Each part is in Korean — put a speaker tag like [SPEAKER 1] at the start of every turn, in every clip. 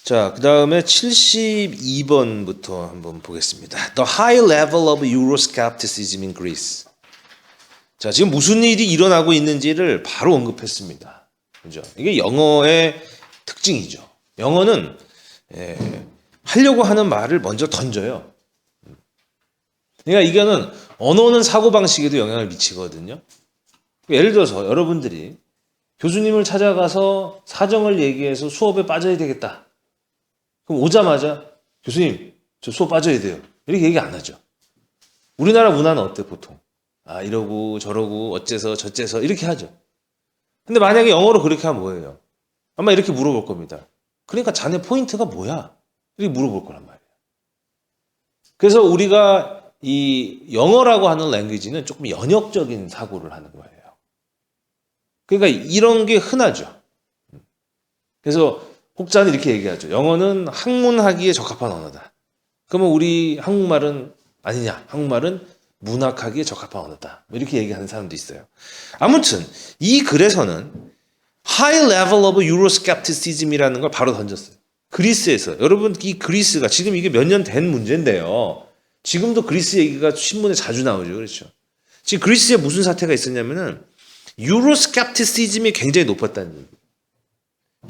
[SPEAKER 1] 자, 그 다음에 72번부터 한번 보겠습니다. The high level of Euroscepticism in Greece. 자, 지금 무슨 일이 일어나고 있는지를 바로 언급했습니다. 그죠? 이게 영어의 특징이죠. 영어는 하려고 하는 말을 먼저 던져요. 그러니까 이거는 언어는 사고방식에도 영향을 미치거든요. 예를 들어서 여러분들이 교수님을 찾아가서 사정을 얘기해서 수업에 빠져야 되겠다. 그럼 오자마자 교수님 저 수업 빠져야 돼요. 이렇게 얘기 안 하죠. 우리나라 문화는 어때 보통? 아 이러고 저러고 어째서 저째서 이렇게 하죠. 근데 만약에 영어로 그렇게 하면 뭐예요? 아마 이렇게 물어볼 겁니다. 그러니까 자네 포인트가 뭐야? 이렇게 물어볼 거란 말이에요. 그래서 우리가 이 영어라고 하는 랭귀지는 조금 연역적인 사고를 하는 거예요. 그러니까 이런 게 흔하죠. 그래서 혹자는 이렇게 얘기하죠. 영어는 학문하기에 적합한 언어다. 그러면 우리 한국말은 아니냐? 한국말은 문학하기에 적합한 언어다. 이렇게 얘기하는 사람도 있어요. 아무튼 이 글에서는 High Level of Euroscepticism이라는 걸 바로 던졌어요. 그리스에서. 여러분 이 그리스가 지금 이게 몇 년 된 문제인데요. 지금도 그리스 얘기가 신문에 자주 나오죠. 그렇죠. 지금 그리스에 무슨 사태가 있었냐면은 유로스캡티시즘이 굉장히 높았다는 얘기예요.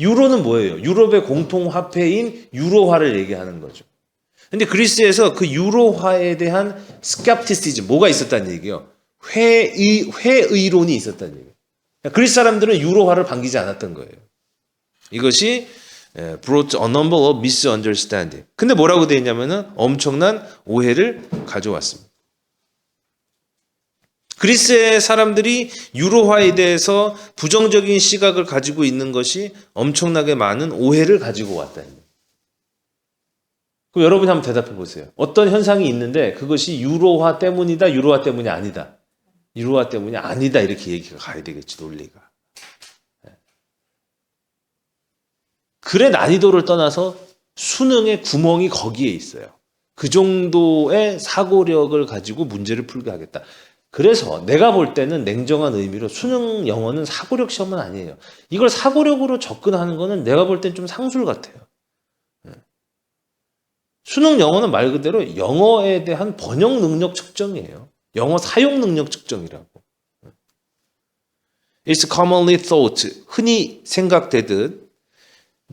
[SPEAKER 1] 유로는 뭐예요? 유럽의 공통화폐인 유로화를 얘기하는 거죠. 근데 그리스에서 그 유로화에 대한 스캡티시즘, 뭐가 있었다는 얘기예요? 회의론이 있었다는 얘기예요. 그리스 사람들은 유로화를 반기지 않았던 거예요. 이것이 brought a number of misunderstanding. 근데 뭐라고 되어 있냐면은 엄청난 오해를 가져왔습니다. 그리스의 사람들이 유로화에 대해서 부정적인 시각을 가지고 있는 것이 엄청나게 많은 오해를 가지고 왔다는 거예요. 그럼 여러분이 한번 대답해 보세요. 어떤 현상이 있는데 그것이 유로화 때문이다, 유로화 때문이 아니다. 유로화 때문이 아니다 이렇게 얘기가 가야 되겠지, 논리가. 글의 난이도를 떠나서 수능의 구멍이 거기에 있어요. 그 정도의 사고력을 가지고 문제를 풀게 하겠다. 그래서 내가 볼 때는 냉정한 의미로 수능 영어는 사고력 시험은 아니에요. 이걸 사고력으로 접근하는 거는 내가 볼 땐 좀 상술 같아요. 수능 영어는 말 그대로 영어에 대한 번역 능력 측정이에요. 영어 사용 능력 측정이라고. It's commonly thought, 흔히 생각되듯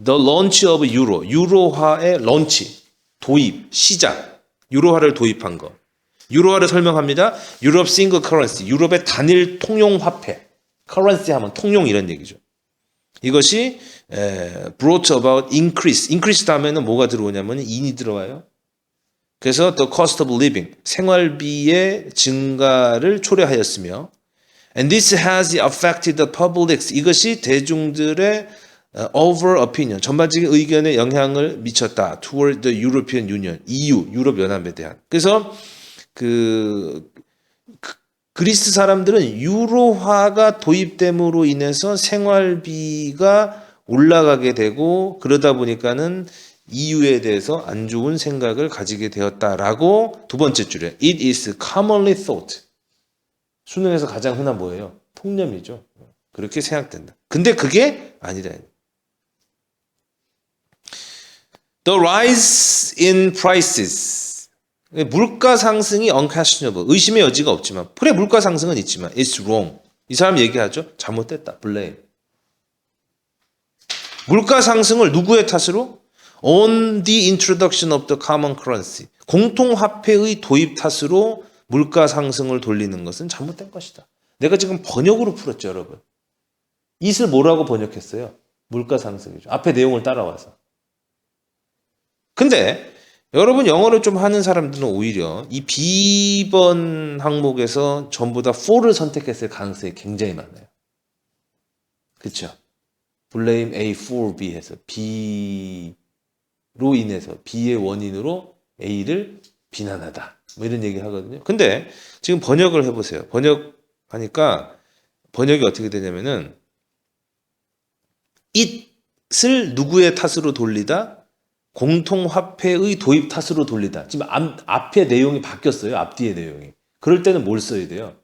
[SPEAKER 1] The launch of euro, 유로화의 런치, 도입, 시작, 유로화를 도입한 것. 유로화를 설명합니다. 유럽 싱글 커런시, 유럽의 단일 통용 화폐. 커런시 하면 통용 이런 얘기죠. 이것이 brought about increase 다음에는 뭐가 들어오냐면 in이 들어와요. 그래서 the cost of living, 생활비의 증가를 초래하였으며 and this has affected the public, 이것이 대중들의 over opinion, 전반적인 의견에 영향을 미쳤다. toward the European Union, EU, 유럽 연합에 대한. 그래서 그리스 사람들은 유로화가 도입됨으로 인해서 생활비가 올라가게 되고 그러다 보니까는 EU에 대해서 안 좋은 생각을 가지게 되었다라고 두 번째 줄에 It is commonly thought. 수능에서 가장 흔한 뭐예요? 통념이죠. 그렇게 생각된다. 근데 그게 아니다. The rise in prices. 물가 상승이 unquestionable. 의심의 여지가 없지만. 그래, 물가 상승은 있지만. It's wrong. 이 사람 얘기하죠. 잘못됐다. blame. 물가 상승을 누구의 탓으로? On the introduction of the common currency. 공통화폐의 도입 탓으로 물가 상승을 돌리는 것은 잘못된 것이다. 내가 지금 번역으로 풀었죠, 여러분. it을 뭐라고 번역했어요? 물가 상승이죠. 앞에 내용을 따라와서. 근데 여러분 영어를 좀 하는 사람들은 오히려 이 B번 항목에서 전부 다 for를 선택했을 가능성이 굉장히 많아요. 그렇죠? blame A for B 해서 B로 인해서 B의 원인으로 A를 비난하다. 뭐 이런 얘기 하거든요. 근데 지금 번역을 해보세요. 번역하니까 번역이 어떻게 되냐면은 it을 누구의 탓으로 돌리다? 공통화폐의 도입 탓으로 돌리다. 지금 앞의 내용이 바뀌었어요. 앞뒤의 내용이. 그럴 때는 뭘 써야 돼요?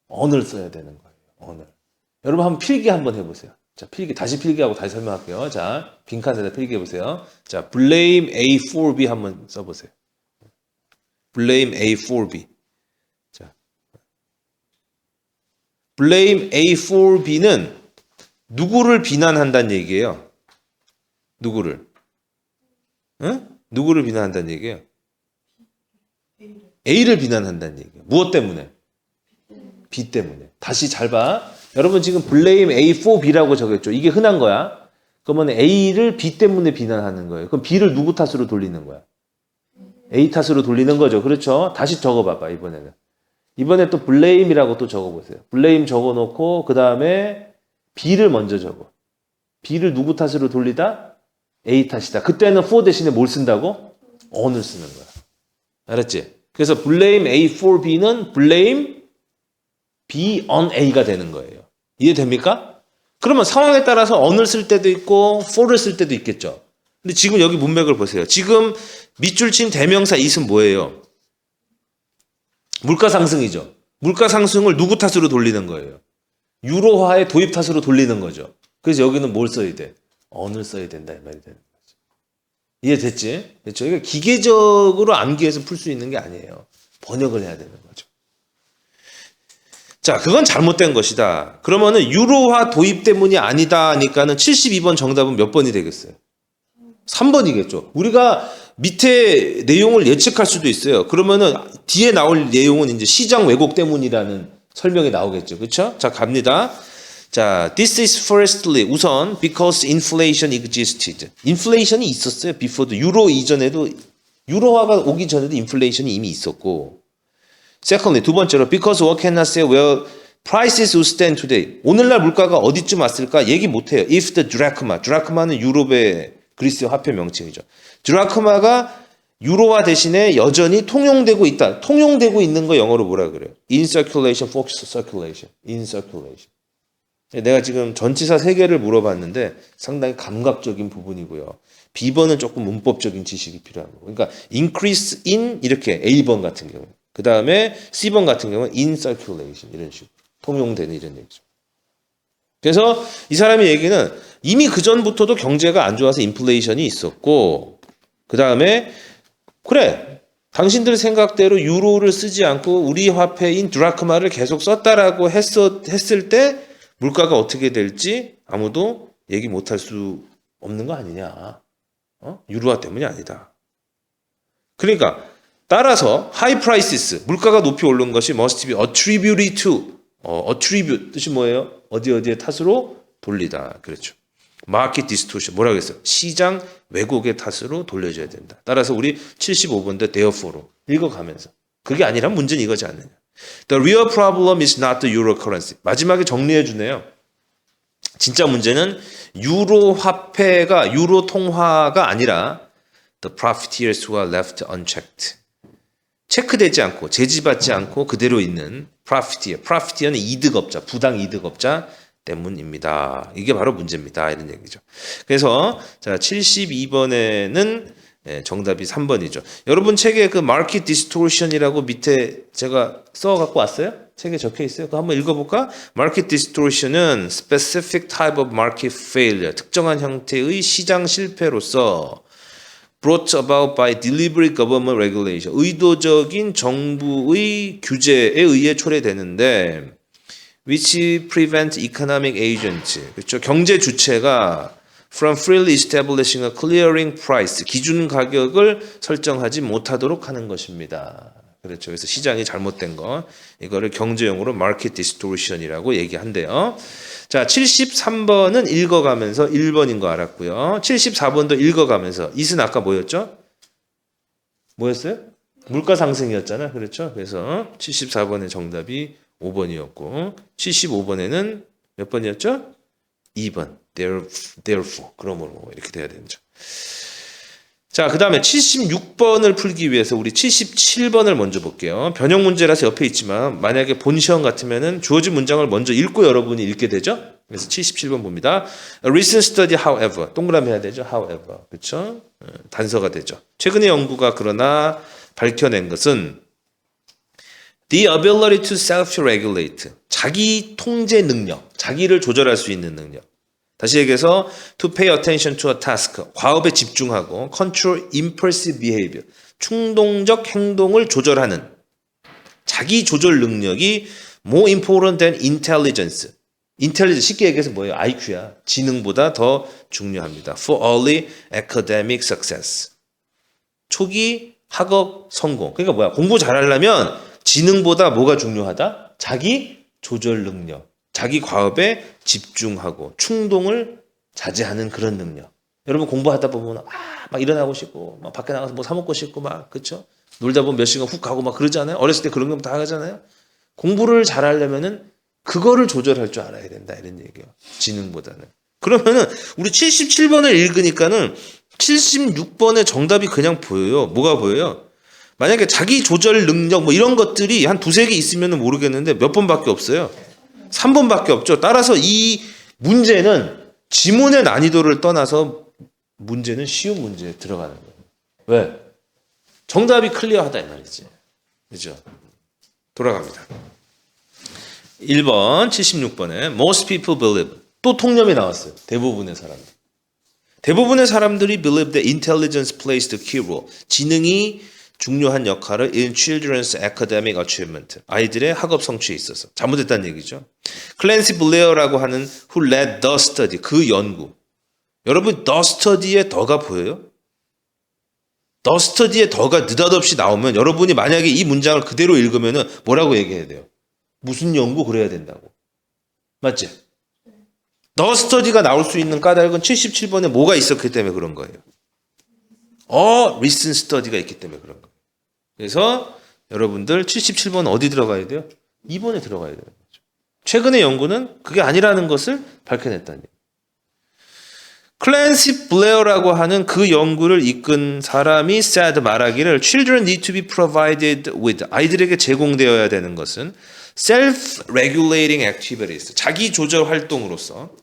[SPEAKER 1] on을 써야 되는 거예요. on을. 여러분 한번 필기 한번 해보세요. 자, 다시 필기하고 다시 설명할게요. 자, 빈칸에다 필기해 보세요. 자, blame A for B 한번 써보세요. blame A for B. 자, blame A for B는 누구를 비난한다는 얘기예요? 누구를? 응? 누구를 비난한다는 얘기예요? A를 비난한다는 얘기예요. 무엇 때문에? B 때문에. 다시 잘 봐. 여러분 지금 blame A for B라고 적었죠. 이게 흔한 거야. 그러면 A를 B 때문에 비난하는 거예요. 그럼 B를 누구 탓으로 돌리는 거야? A 탓으로 돌리는 거죠. 그렇죠? 다시 적어봐봐 이번에는. 이번에 또 blame이라고 또 적어보세요. blame 적어놓고 그 다음에 B를 먼저 적어. B를 누구 탓으로 돌리다? A 탓이다. 그때는 for 대신에 뭘 쓴다고? on을 쓰는 거야. 알았지? 그래서 blame A for B는 blame B on A가 되는 거예요. 이해됩니까? 그러면 상황에 따라서 on을 쓸 때도 있고 for를 쓸 때도 있겠죠. 근데 지금 여기 문맥을 보세요. 지금 밑줄 친 대명사 it은 뭐예요? 물가 상승이죠. 물가 상승을 누구 탓으로 돌리는 거예요? 유로화의 도입 탓으로 돌리는 거죠. 그래서 여기는 뭘 써야 돼? on을 써야 된다 이 말이 되는 거죠. 이해됐지? 그렇죠? 이거 기계적으로 암기해서 풀 수 있는 게 아니에요. 번역을 해야 되는 거죠. 자, 그건 잘못된 것이다. 그러면은 유로화 도입 때문이 아니다 하니까는 72번 정답은 몇 번이 되겠어요? 3번이겠죠. 우리가 밑에 내용을 예측할 수도 있어요. 그러면은 뒤에 나올 내용은 이제 시장 왜곡 때문이라는 설명이 나오겠죠. 그렇죠? 자, 갑니다. 자, this is firstly 우선 because inflation existed. 인플레이션이 있었어요. before도 유로 이전에도 유로화가 오기 전에도 인플레이션이 이미 있었고. Secondly 두 번째로 because one cannot say where prices would stand today. 오늘날 물가가 어디쯤 왔을까 얘기 못 해요. If the 드라크마는 유럽의 그리스 화폐 명칭이죠. 드라크마가 유로화 대신에 여전히 통용되고 있다. 통용되고 있는 거 영어로 뭐라 그래요? In circulation, for circulation. In circulation. 내가 지금 전치사 3개를 물어봤는데 상당히 감각적인 부분이고요. B번은 조금 문법적인 지식이 필요한 거고. 그러니까 increase in 이렇게 A번 같은 경우. 그 다음에 C번 같은 경우는 in circulation 이런 식으로 통용되는 이런 얘기죠. 그래서 이 사람의 얘기는 이미 그 전부터도 경제가 안 좋아서 인플레이션이 있었고 그 다음에 그래 당신들 생각대로 유로를 쓰지 않고 우리 화폐인 드라크마를 계속 썼다라고 했을 때 물가가 어떻게 될지 아무도 얘기 못할 수 없는 거 아니냐. 유로화 때문이 아니다. 그러니까 따라서 high prices 물가가 높이 오른 것이 must be attributed to attribute 뜻이 뭐예요? 어디에 탓으로 돌리다. 그렇죠. market distortion 뭐라고 했어요? 시장 왜곡의 탓으로 돌려줘야 된다. 따라서 우리 75번대 therefore로 읽어가면서 그게 아니라 문제는 이거지 않느냐. The real problem is not the euro currency. 마지막에 정리해 주네요. 진짜 문제는 유로 화폐가 유로 통화가 아니라 the profiteers who are left unchecked. 체크되지 않고 제지받지 않고 그대로 있는 profiteer는 이득업자, 부당 이득업자 때문입니다. 이게 바로 문제입니다. 이런 얘기죠. 그래서 자 72번에는 정답이 3번이죠. 여러분 책에 그 market distortion이라고 밑에 제가 써 갖고 왔어요? 책에 적혀 있어요. 그거 한번 읽어볼까? Market distortion은 specific type of market failure, 특정한 형태의 시장 실패로서 brought about by deliberate government regulation, 의도적인 정부의 규제에 의해 초래되는데 which prevent economic agents, 그렇죠? 경제 주체가 from freely establishing a clearing price, 기준 가격을 설정하지 못하도록 하는 것입니다. 그렇죠. 그래서 시장이 잘못된 거, 이거를 경제용어로 market distortion이라고 얘기한대요. 자, 73번은 읽어가면서 1번인 거 알았고요. 74번도 읽어가면서 it은 아까 뭐였죠? 뭐였어요? 물가 상승이었잖아. 그렇죠. 그래서 74번의 정답이 5번이었고 75번에는 몇 번이었죠? 2번. therefore. 그러므로 이렇게 돼야 되죠. 자, 그 다음에 76번을 풀기 위해서 우리 77번을 먼저 볼게요. 변형 문제라서 옆에 있지만 만약에 본 시험 같으면은 주어진 문장을 먼저 읽고 여러분이 읽게 되죠. 그래서 77번 봅니다. A recent study, however. 동그라미 해야 되죠. however. 그렇죠? 단서가 되죠. 최근의 연구가 그러나 밝혀낸 것은 the ability to self-regulate. 자기 통제 능력. 자기를 조절할 수 있는 능력. 다시 얘기해서 to pay attention to a task, 과업에 집중하고 control impulsive behavior, 충동적 행동을 조절하는 자기 조절 능력이 more important than intelligence. intelligence 쉽게 얘기해서 뭐예요? IQ야. 지능보다 더 중요합니다. for early academic success. 초기 학업 성공. 그러니까 뭐야? 공부 잘하려면 지능보다 뭐가 중요하다? 자기 조절 능력. 자기 과업에 집중하고 충동을 자제하는 그런 능력. 여러분 공부하다 보면 막 일어나고 싶고 막 밖에 나가서 뭐 사 먹고 싶고 막 그렇죠? 놀다 보면 몇 시간 훅 가고 막 그러잖아요. 어렸을 때 그런 거 다 하잖아요. 공부를 잘하려면은 그거를 조절할 줄 알아야 된다 이런 얘기예요. 지능보다는. 그러면은 우리 77번을 읽으니까는 76번의 정답이 그냥 보여요. 뭐가 보여요? 만약에 자기 조절 능력 뭐 이런 것들이 한 두세 개 있으면 모르겠는데 몇 번밖에 없어요. 3번밖에 없죠. 따라서 이 문제는 지문의 난이도를 떠나서 문제는 쉬운 문제에 들어가는 거예요. 왜? 정답이 클리어하다 이 말이지. 그죠? 돌아갑니다. 1번 76번에 most people believe. 또 통념이 나왔어요. 대부분의 사람들. 대부분의 사람들이 believe that intelligence plays the key role. 지능이 중요한 역할을 in children's academic achievement. 아이들의 학업 성취에 있어서. 잘못했다는 얘기죠. 클랜시 블레어라고 하는 who led the study. 그 연구. 여러분 the study에 더가 보여요? the study에 더가 느닷없이 나오면 여러분이 만약에 이 문장을 그대로 읽으면 뭐라고 얘기해야 돼요? 무슨 연구 그래야 된다고. 맞지? the study가 나올 수 있는 까닭은 77번에 뭐가 있었기 때문에 그런 거예요. recent study가 있기 때문에 그런 거예요. 그래서 여러분들 77번 어디 들어가야 돼요? 2번에 들어가야 되는 거죠. 최근의 연구는 그게 아니라는 것을 밝혀냈다는 얘기예요. 클랜시 블레어라고 하는 그 연구를 이끈 사람이 said 말하기를 children need to be provided with 아이들에게 제공되어야 되는 것은 self-regulating activities 자기 조절 활동으로서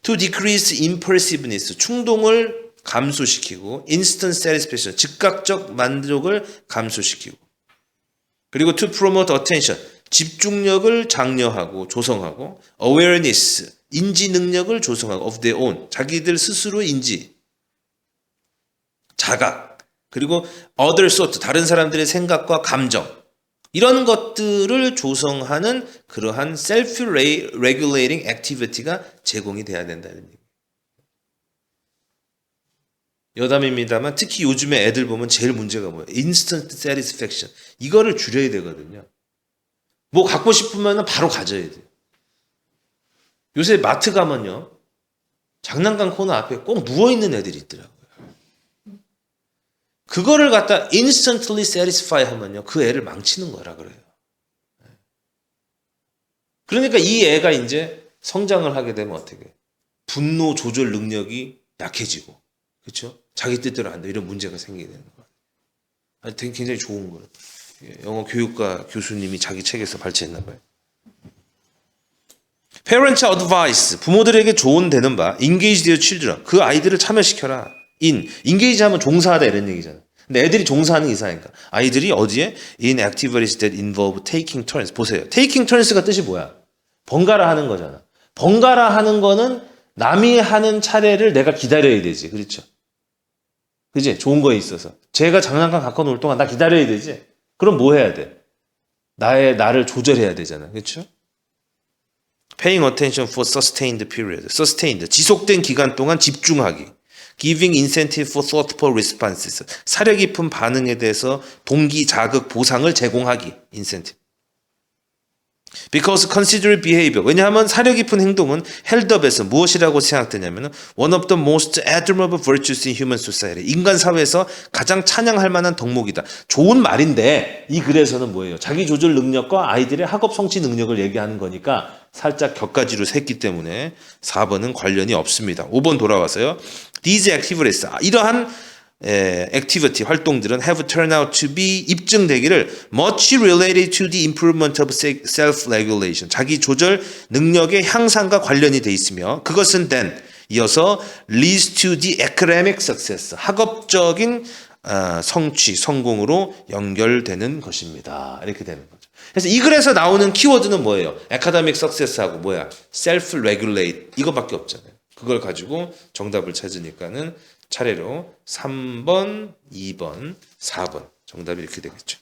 [SPEAKER 1] to decrease impulsiveness 충동을 감소시키고 instant satisfaction 즉각적 만족을 감소시키고 그리고 to promote attention 집중력을 장려하고 조성하고 awareness 인지 능력을 조성하고 of their own 자기들 스스로 인지 자각 그리고 other thought 다른 사람들의 생각과 감정 이런 것들을 조성하는 그러한 self-regulating activity가 제공이 돼야 된다는 얘기예요. 여담입니다만 특히 요즘에 애들 보면 제일 문제가 뭐예요? instant satisfaction. 이거를 줄여야 되거든요. 뭐 갖고 싶으면 바로 가져야 돼요. 요새 마트 가면요. 장난감 코너 앞에 꼭 누워있는 애들이 있더라고요. 그거를 갖다 instantly satisfy 하면요. 그 애를 망치는 거라 그래요. 그러니까 이 애가 이제 성장을 하게 되면 어떻게? 분노 조절 능력이 약해지고 그렇죠? 자기 뜻대로 안 돼. 이런 문제가 생기게 되는 거예요. 아니, 굉장히 좋은 거예요. 영어 교육과 교수님이 자기 책에서 발췌했나 봐요. Parents advice. 부모들에게 조언되는 바. Engage their children. 그 아이들을 참여시켜라. engage 하면 종사하다 이런 얘기잖아요. 근데 애들이 종사하는 게 이상하니까. 아이들이 어디에? In activities that involve taking turns. 보세요. taking turns가 뜻이 뭐야? 번갈아 하는 거잖아. 번갈아 하는 거는 남이 하는 차례를 내가 기다려야 되지. 그렇죠? 그지? 좋은 거에 있어서. 제가 장난감 갖고 놀 동안 나 기다려야 되지? 그럼 뭐 해야 돼? 나를 조절해야 되잖아. 그렇죠? Paying attention for sustained period. Sustained. 지속된 기간 동안 집중하기. Giving incentive for thoughtful responses. 사려 깊은 반응에 대해서 동기, 자극, 보상을 제공하기. incentive. Because considerate behavior. 왜냐하면 사려 깊은 행동은 held up에서 무엇이라고 생각되냐면 one of the most admirable virtues in human society. 인간 사회에서 가장 찬양할 만한 덕목이다. 좋은 말인데 이 글에서는 뭐예요? 자기 조절 능력과 아이들의 학업 성취 능력을 얘기하는 거니까 살짝 격가지로 샜기 때문에 4번은 관련이 없습니다. 5번 돌아와서요. These activities. 이러한 액티비티 활동들은 have turned out to be 입증되기를 much related to the improvement of self-regulation 자기 조절 능력의 향상과 관련이 돼 있으며 그것은 then 이어서 leads to the academic success 학업적인 성취 성공으로 연결되는 것입니다. 이렇게 되는 거죠. 그래서 이 글에서 나오는 키워드는 뭐예요? academic success하고 뭐야? self-regulate 이거밖에 없잖아요. 그걸 가지고 정답을 찾으니까는 차례로 3번, 2번, 4번 정답이 이렇게 되겠죠.